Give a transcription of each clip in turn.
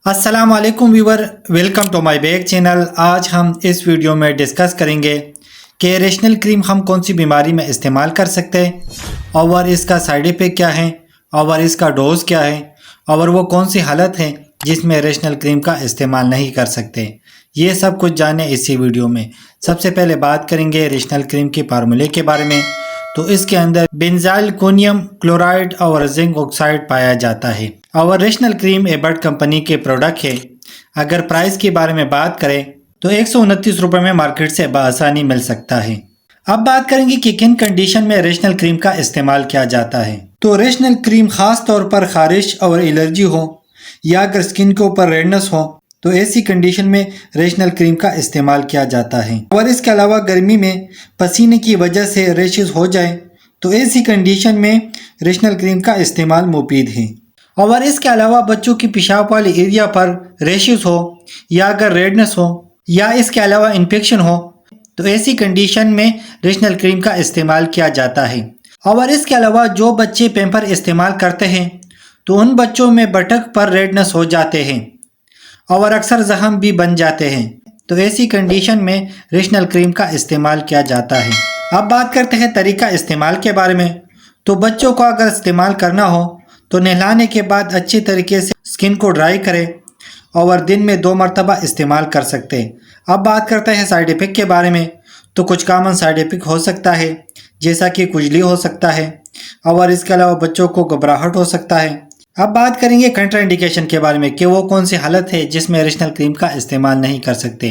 अस्सलाम वालेकुम viewer, welcome to my back channel. आज हम इस वीडियो में डिस्कस करेंगे कि रेशनल क्रीम हम कौन सी बीमारी में इस्तेमाल कर सकते हैं और इसका साइड इफ़ेक्ट क्या है और इसका डोज क्या है और वो कौन सी हालत है जिसमें रेशनल क्रीम का इस्तेमाल नहीं कर सकते। ये सब कुछ जाने इसी वीडियो में। सबसे पहले बात करेंगे रेशनल क्रीम के फार्मूले के बारे में। तो इसके अंदर बेंजाइलकोनियम क्लोराइड और जिंक ऑक्साइड पाया जाता है और रेशनल क्रीम एबर्ट कंपनी के प्रोडक्ट है। अगर प्राइस के बारे में बात करें तो 129 रुपये में मार्केट से बआसानी मिल सकता है। अब बात करेंगे कि किन कंडीशन में रेशनल क्रीम का इस्तेमाल किया जाता है। तो रेशनल क्रीम खास तौर पर खारिश और एलर्जी हो या अगर स्किन के ऊपर रेडनेस हो तो ऐसी कंडीशन में रेशनल क्रीम का इस्तेमाल किया जाता है। और इसके अलावा गर्मी में पसीने की वजह से रेशेस हो जाए तो ऐसी कंडीशन में रेशनल क्रीम का इस्तेमाल मुफीद है। और इसके अलावा बच्चों की पेशाब वाले एरिया पर रेशेस हो या अगर रेडनेस हो या इसके अलावा इन्फेक्शन हो तो ऐसी कंडीशन में रेशनल क्रीम का इस्तेमाल किया जाता है। और इसके अलावा जो बच्चे पैम्पर इस्तेमाल करते हैं तो उन बच्चों में बटक पर रेडनेस हो जाते हैं और अक्सर जख्म भी बन जाते हैं, तो ऐसी कंडीशन में रेशनल क्रीम का इस्तेमाल किया जाता है। अब बात करते हैं तरीका इस्तेमाल के बारे में। तो बच्चों को अगर इस्तेमाल करना हो तो नहलाने के बाद अच्छी तरीके से स्किन को ड्राई करें और दिन में 2 मरतबा इस्तेमाल कर सकते हैं। अब बात करते हैं साइड इफ़ेक्ट के बारे में। तो कुछ कॉमन साइड इफ़ेक्ट हो सकता है जैसा कि खुजली हो सकता है और इसके अलावा बच्चों को घबराहट हो सकता है। अब बात करेंगे कंट्रा इंडिकेशन के बारे में कि वो कौन सी हालत है जिसमें रेशनल क्रीम का इस्तेमाल नहीं कर सकते।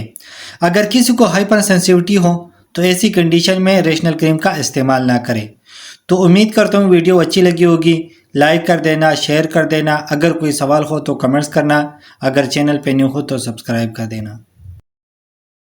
अगर किसी को हाइपर सेंसिटिविटी हो तो ऐसी कंडीशन में रेशनल क्रीम का इस्तेमाल ना करें। तो उम्मीद करता हूँ वीडियो अच्छी लगी होगी। लाइक कर देना, शेयर कर देना, अगर कोई सवाल हो तो कमेंट्स करना, अगर चैनल पे न्यू हो तो सब्सक्राइब कर देना।